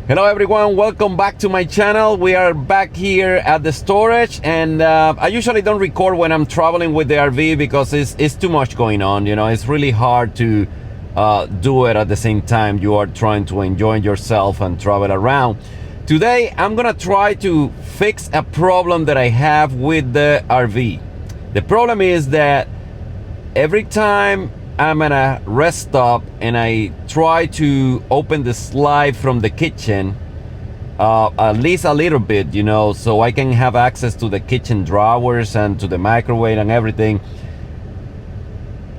Hello everyone, welcome back to my channel. We are back here at the storage, and I usually don't record when I'm traveling with the RV because it's too much going on. You know, it's really hard to do it at the same time you are trying to enjoy yourself and travel around. Today I'm gonna try to fix a problem that I have with the RV. The problem is that every time I'm at a rest stop and I try to open the slide from the kitchen, at least a little bit, you know, so I can have access to the kitchen drawers and to the microwave and everything.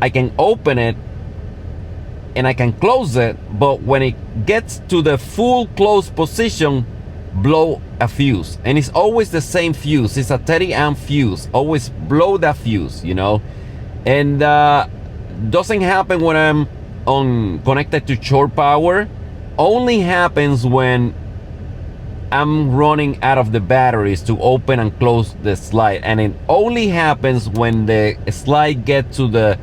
I can open it and I can close it, but when it gets to the full closed position, blow a fuse. And it's always the same fuse. It's a 30 amp fuse. Always blow that fuse, you know. And doesn't happen when I'm connected to shore power. Only happens when I'm running out of the batteries to open and close the slide, and it only happens when the slide gets to the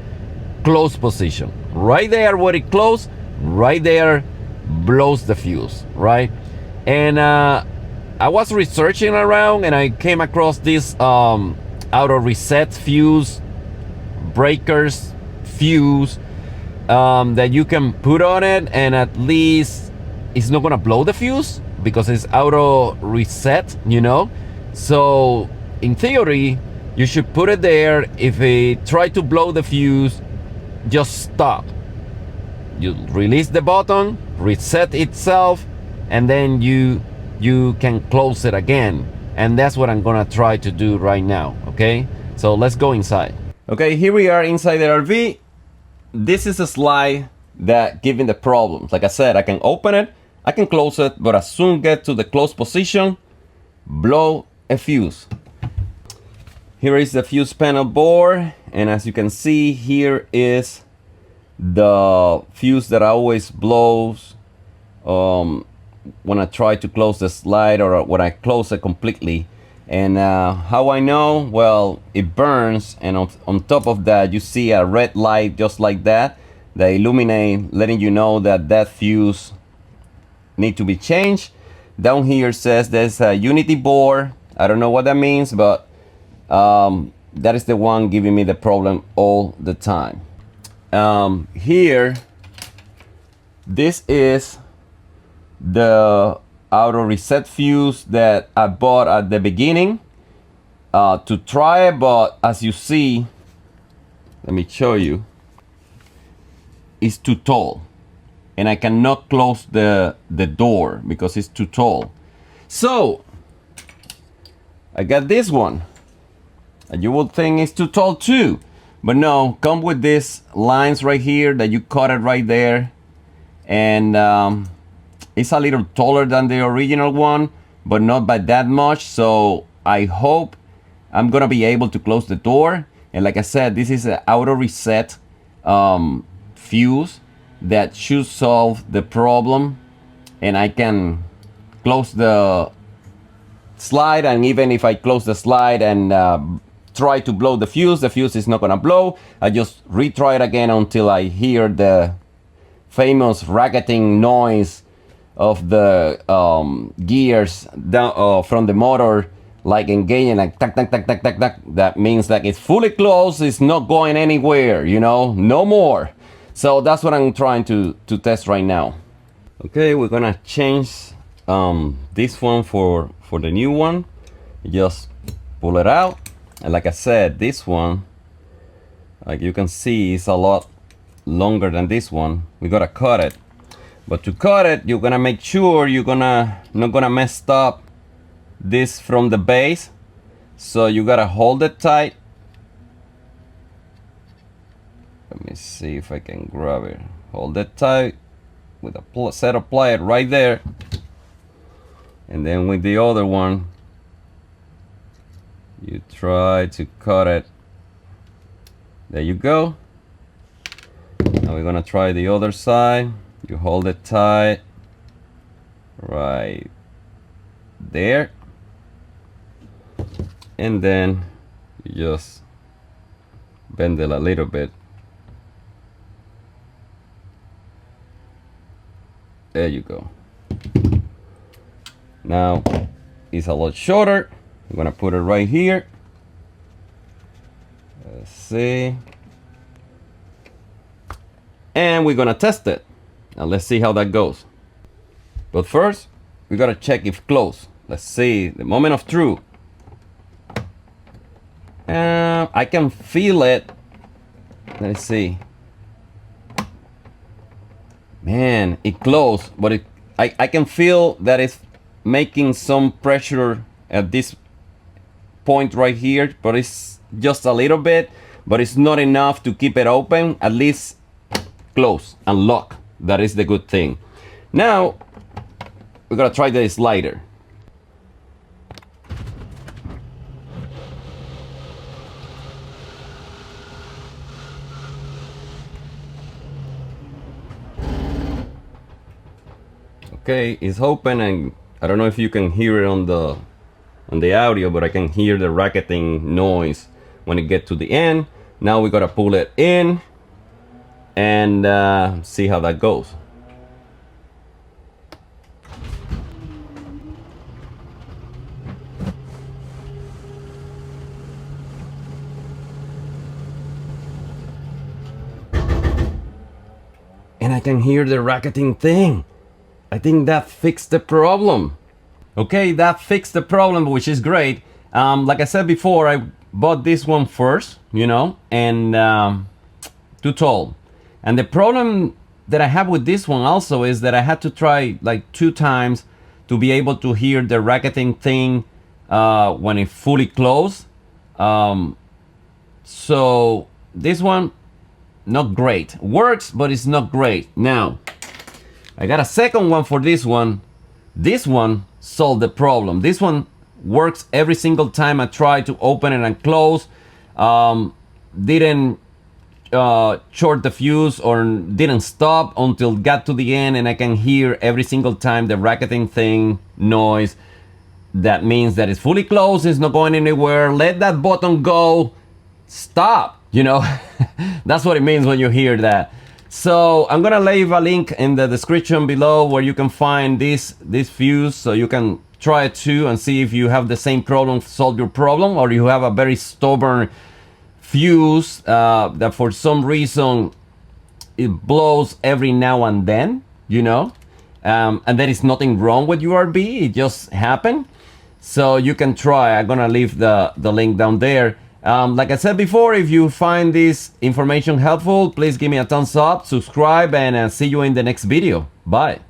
closed position. Right there where it closed, right there blows the fuse, right? And I was researching around and I came across this auto reset fuse breakers fuse that you can put on it, and at least it's not gonna blow the fuse because it's auto reset, you know. So in theory you should put it there. If it try to blow the fuse, just stop, you release the button, reset itself, and then you can close it again. And that's what I'm gonna try to do right now. Okay, so let's go inside. Okay, here we are inside the RV. This is a slide that giving the problems. Like I said, I can open it, I can close it, but as soon get to the closed position, blow a fuse. Here is the fuse panel board, and as you can see, here is the fuse that always blows when I try to close the slide or when I close it completely. And how I know? Well, it burns, and on top of that you see a red light just like that illuminate, letting you know that that fuse need to be changed. Down here says there's a unity board. I don't know what that means, but that is the one giving me the problem all the time. Here, this is the auto reset fuse that I bought at the beginning to try it, but as you see, let me show you, it's too tall and I cannot close the door because it's too tall. So I got this one, and you would think it's too tall too, but no, come with these lines right here that you cut it right there, and it's a little taller than the original one, but not by that much. So I hope I'm gonna be able to close the door. And like I said, this is an auto reset fuse that should solve the problem, and I can close the slide. And even if I close the slide and try to blow the fuse is not gonna blow. I just retry it again until I hear the famous racketing noise of the gears down from the motor, like engaging, like tack tack tack tack tack tack. That means like it's fully closed, it's not going anywhere, you know, no more. So that's what I'm trying to test right now. Okay, we're gonna change this one for the new one. Just pull it out, and like I said, this one, like you can see, is a lot longer than this one. We gotta cut it. But to cut it, you're gonna make sure you're not gonna mess up this from the base. So you gotta hold it tight. Let me see if I can grab it. Hold it tight with a set of pliers right there. And then with the other one, you try to cut it. There you go. Now we're gonna try the other side. You hold it tight right there, and then you just bend it a little bit. There you go. Now it's a lot shorter. I'm gonna put it right here. Let's see. And we're gonna test it. Now let's see how that goes. But first, we gotta check if close. Let's see, the moment of truth. I can feel it. Let's see. Man, it closed, but I can feel that it's making some pressure at this point right here, but it's just a little bit, but it's not enough to keep it open. At least close and lock. That is the good thing. Now we're gonna try the slider. Okay, it's open, and I don't know if you can hear it on the audio, but I can hear the racketing noise when it gets to the end. Now we gotta pull it in and see how that goes. And I can hear the racketing thing. I think that fixed the problem. Okay, that fixed the problem, which is great. Like I said before, I bought this one first, you know, and too tall. And the problem that I have with this one also is that I had to try like 2 times to be able to hear the racketing thing when it fully closed. So this one, not great. Works, but it's not great. Now, I got a second one for this one. This one solved the problem. This one works every single time I try to open it and close. Didn't short the fuse or didn't stop until got to the end, and I can hear every single time the racketing thing noise. That means that it's fully closed, it's not going anywhere. Let that button go, stop, you know. That's what it means when you hear that. So I'm gonna leave a link in the description below where you can find this fuse, so you can try it too and see if you have the same problem, solve your problem, or you have a very stubborn fuse that for some reason it blows every now and then, you know, and there is nothing wrong with your RV, it just happened. So you can try. I'm gonna leave the link down there. Like I said before, if you find this information helpful, please give me a thumbs up, subscribe, and see you in the next video. Bye.